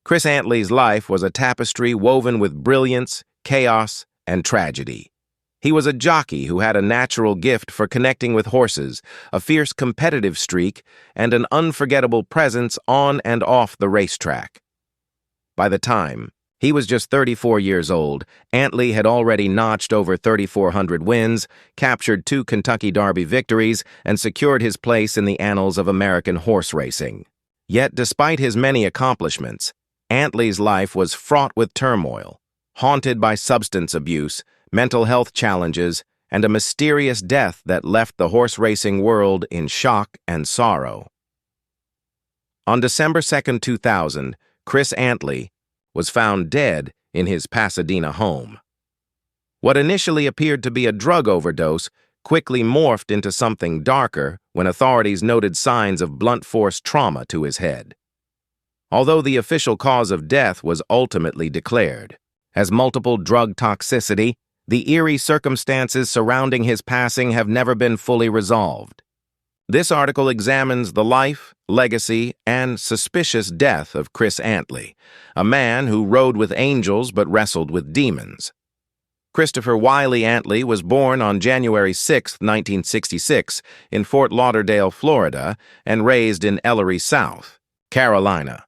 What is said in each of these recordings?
Chris Antley's life was a tapestry woven with brilliance, chaos, and tragedy. He was a jockey who had a natural gift for connecting with horses, a fierce competitive streak, and an unforgettable presence on and off the racetrack. By the time he was just 34 years old, Antley had already notched over 3,400 wins, captured 2 Kentucky Derby victories, and secured his place in the annals of American horse racing. Yet, despite his many accomplishments, Antley's life was fraught with turmoil, haunted by substance abuse, mental health challenges, and a mysterious death that left the horse racing world in shock and sorrow. On December 2, 2000, Chris Antley was found dead in his Pasadena home. What initially appeared to be a drug overdose quickly morphed into something darker when authorities noted signs of blunt force trauma to his head. Although the official cause of death was ultimately declared as multiple drug toxicity, the eerie circumstances surrounding his passing have never been fully resolved. This article examines the life, legacy, and suspicious death of Chris Antley, a man who rode with angels but wrestled with demons. Christopher Wiley Antley was born on January 6, 1966, in Fort Lauderdale, Florida, and raised in Ellery, South Carolina.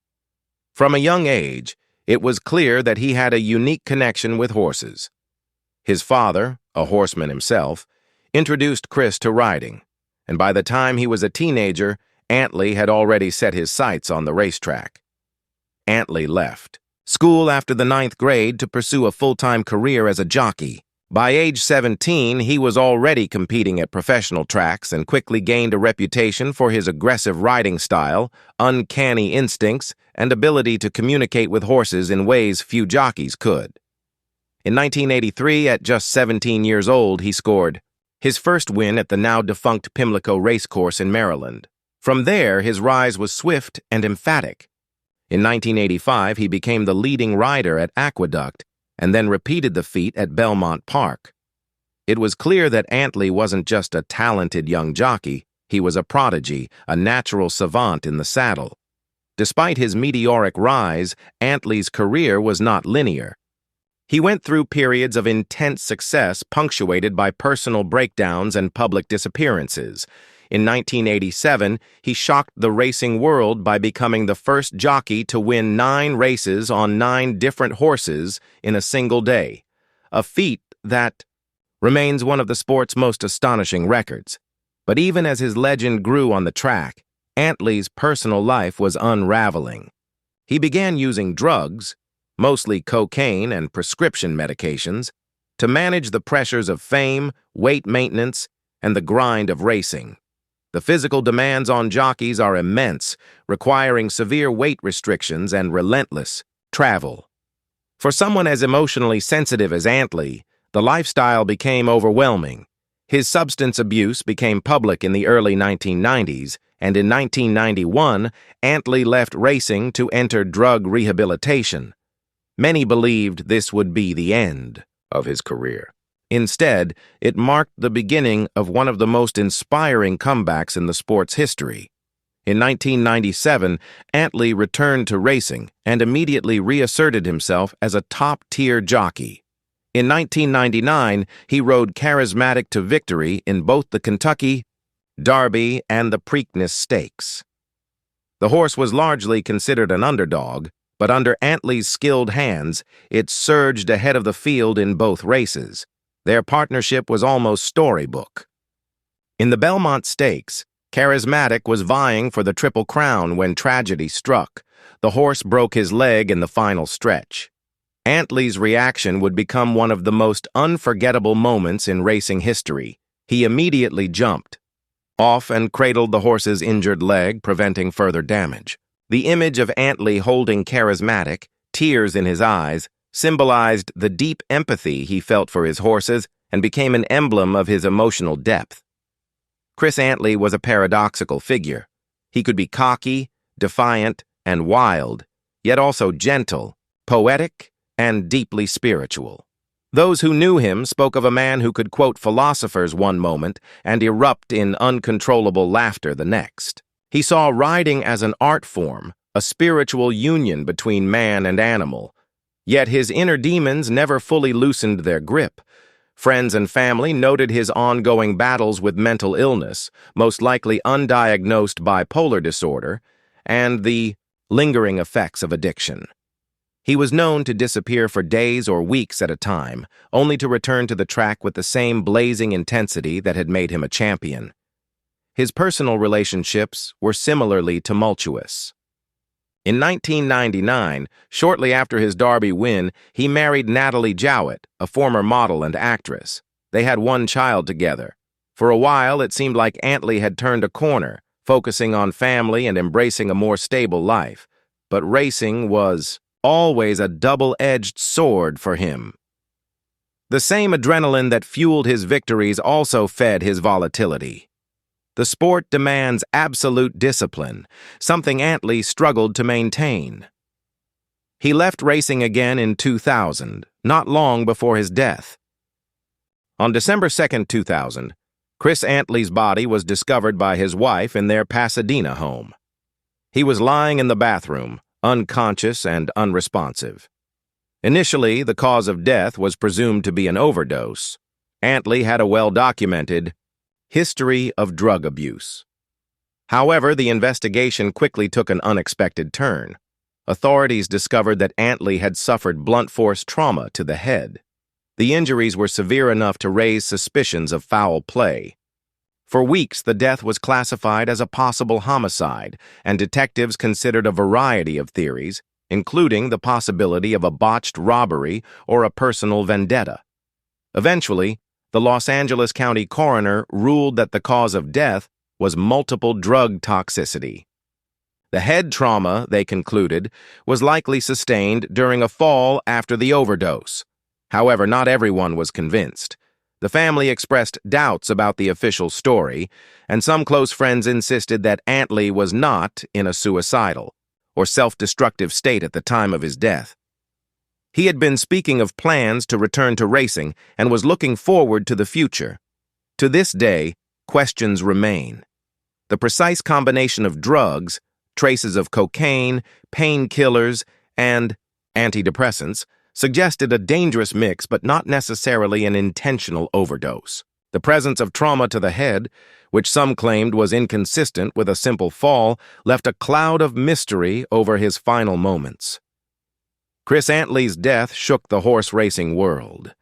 From a young age, it was clear that he had a unique connection with horses. His father, a horseman himself, introduced Chris to riding, and by the time he was a teenager, Antley had already set his sights on the racetrack. Antley left school after the 9th grade to pursue a full-time career as a jockey. By age 17, he was already competing at professional tracks and quickly gained a reputation for his aggressive riding style, uncanny instincts, and ability to communicate with horses in ways few jockeys could. In 1983, at just 17 years old, he scored his first win at the now-defunct Pimlico Racecourse in Maryland. From there, his rise was swift and emphatic. In 1985, he became the leading rider at Aqueduct and then repeated the feat at Belmont Park. It was clear that Antley wasn't just a talented young jockey, he was a prodigy, a natural savant in the saddle. Despite his meteoric rise, Antley's career was not linear. He went through periods of intense success punctuated by personal breakdowns and public disappearances. In 1987, he shocked the racing world by becoming the first jockey to win 9 races on 9 different horses in a single day, a feat that remains one of the sport's most astonishing records. But even as his legend grew on the track, Antley's personal life was unraveling. He began using drugs, mostly cocaine and prescription medications, to manage the pressures of fame, weight maintenance, and the grind of racing. The physical demands on jockeys are immense, requiring severe weight restrictions and relentless travel. For someone as emotionally sensitive as Antley, the lifestyle became overwhelming. His substance abuse became public in the early 1990s, and in 1991, Antley left racing to enter drug rehabilitation. Many believed this would be the end of his career. Instead, it marked the beginning of one of the most inspiring comebacks in the sport's history. In 1997, Antley returned to racing and immediately reasserted himself as a top-tier jockey. In 1999, he rode Charismatic to victory in both the Kentucky Derby and the Preakness Stakes. The horse was largely considered an underdog, but under Antley's skilled hands, it surged ahead of the field in both races. Their partnership was almost storybook. In the Belmont Stakes, Charismatic was vying for the Triple Crown when tragedy struck. The horse broke his leg in the final stretch. Antley's reaction would become one of the most unforgettable moments in racing history. He immediately jumped off and cradled the horse's injured leg, preventing further damage. The image of Antley holding Charismatic, tears in his eyes, symbolized the deep empathy he felt for his horses and became an emblem of his emotional depth. Chris Antley was a paradoxical figure. He could be cocky, defiant, and wild, yet also gentle, poetic, and deeply spiritual. Those who knew him spoke of a man who could quote philosophers one moment and erupt in uncontrollable laughter the next. He saw riding as an art form, a spiritual union between man and animal. Yet his inner demons never fully loosened their grip. Friends and family noted his ongoing battles with mental illness, most likely undiagnosed bipolar disorder, and the lingering effects of addiction. He was known to disappear for days or weeks at a time, only to return to the track with the same blazing intensity that had made him a champion. His personal relationships were similarly tumultuous. In 1999, shortly after his Derby win, he married Natalie Jowett, a former model and actress. They had one child together. For a while, it seemed like Antley had turned a corner, focusing on family and embracing a more stable life. But racing was always a double-edged sword for him. The same adrenaline that fueled his victories also fed his volatility. The sport demands absolute discipline, something Antley struggled to maintain. He left racing again in 2000, not long before his death. On December 2, 2000, Chris Antley's body was discovered by his wife in their Pasadena home. He was lying in the bathroom, unconscious and unresponsive. Initially, the cause of death was presumed to be an overdose. Antley had a well-documented history of drug abuse. However, the investigation quickly took an unexpected turn. Authorities discovered that Antley had suffered blunt force trauma to the head. The injuries were severe enough to raise suspicions of foul play. For weeks, the death was classified as a possible homicide, and detectives considered a variety of theories, including the possibility of a botched robbery or a personal vendetta. Eventually, the Los Angeles County coroner ruled that the cause of death was multiple drug toxicity. The head trauma, they concluded, was likely sustained during a fall after the overdose. However, not everyone was convinced. The family expressed doubts about the official story, and some close friends insisted that Antley was not in a suicidal or self-destructive state at the time of his death. He had been speaking of plans to return to racing and was looking forward to the future. To this day, questions remain. The precise combination of drugs, traces of cocaine, painkillers, and antidepressants suggested a dangerous mix but not necessarily an intentional overdose. The presence of trauma to the head, which some claimed was inconsistent with a simple fall, left a cloud of mystery over his final moments. Chris Antley's death shook the horse racing world.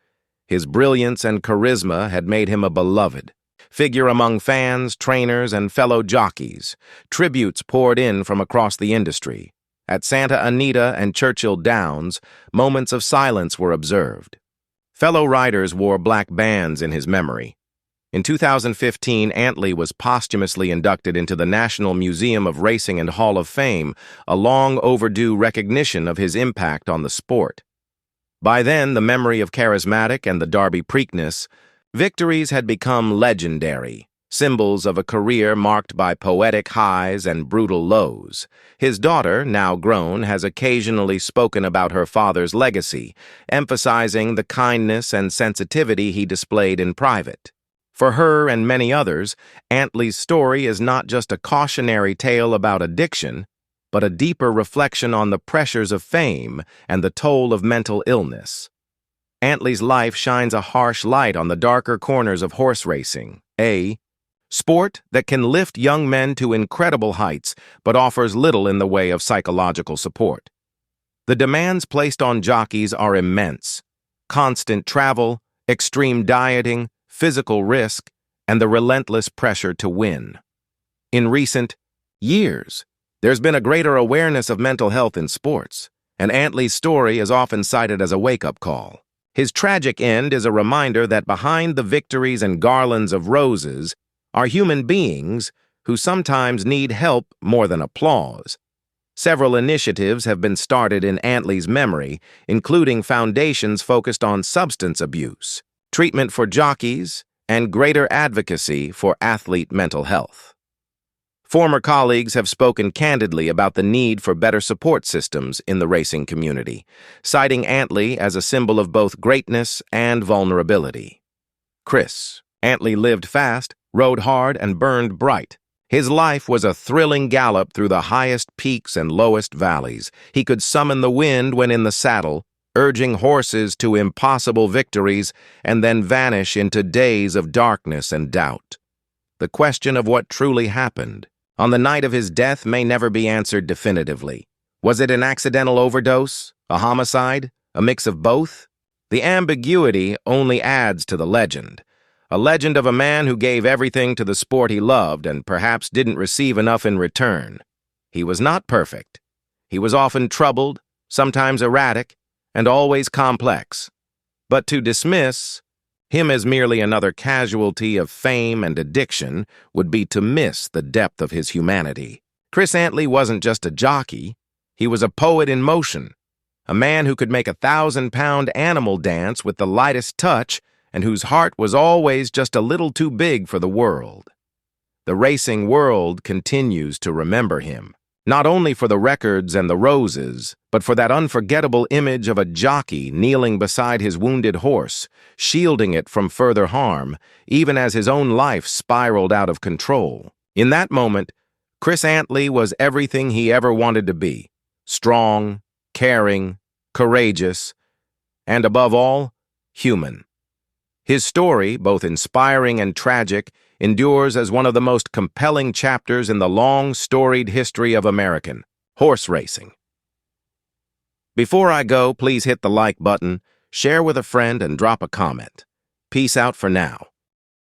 His brilliance and charisma had made him a beloved figure among fans, trainers, and fellow jockeys. Tributes poured in from across the industry. At Santa Anita and Churchill Downs, moments of silence were observed. Fellow riders wore black bands in his memory. In 2015, Antley was posthumously inducted into the National Museum of Racing and Hall of Fame, a long-overdue recognition of his impact on the sport. By then, the memory of Charismatic and the Derby Preakness victories had become legendary, symbols of a career marked by poetic highs and brutal lows. His daughter, now grown, has occasionally spoken about her father's legacy, emphasizing the kindness and sensitivity he displayed in private. For her and many others, Antley's story is not just a cautionary tale about addiction, but a deeper reflection on the pressures of fame and the toll of mental illness. Antley's life shines a harsh light on the darker corners of horse racing, a sport that can lift young men to incredible heights but offers little in the way of psychological support. The demands placed on jockeys are immense: constant travel, extreme dieting, physical risk, and the relentless pressure to win. In recent years, there's been a greater awareness of mental health in sports, and Antley's story is often cited as a wake-up call. His tragic end is a reminder that behind the victories and garlands of roses are human beings who sometimes need help more than applause. Several initiatives have been started in Antley's memory, including foundations focused on substance abuse, treatment for jockeys, and greater advocacy for athlete mental health. Former colleagues have spoken candidly about the need for better support systems in the racing community, citing Antley as a symbol of both greatness and vulnerability. Chris Antley lived fast, rode hard, and burned bright. His life was a thrilling gallop through the highest peaks and lowest valleys. He could summon the wind when in the saddle, urging horses to impossible victories, and then vanish into days of darkness and doubt. The question of what truly happened on the night of his death may never be answered definitively. Was it an accidental overdose, a homicide, a mix of both? The ambiguity only adds to the legend. A legend of a man who gave everything to the sport he loved and perhaps didn't receive enough in return. He was not perfect. He was often troubled, sometimes erratic, and always complex. But to dismiss him as merely another casualty of fame and addiction would be to miss the depth of his humanity. Chris Antley wasn't just a jockey. He was a poet in motion, a man who could make a 1,000-pound animal dance with the lightest touch and whose heart was always just a little too big for the world. The racing world continues to remember him, not only for the records and the roses, but for that unforgettable image of a jockey kneeling beside his wounded horse, shielding it from further harm, even as his own life spiraled out of control. In that moment, Chris Antley was everything he ever wanted to be: strong, caring, courageous, and above all, human. His story, both inspiring and tragic, endures as one of the most compelling chapters in the long, storied history of American horse racing. Before I go, please hit the like button, share with a friend, and drop a comment. Peace out for now.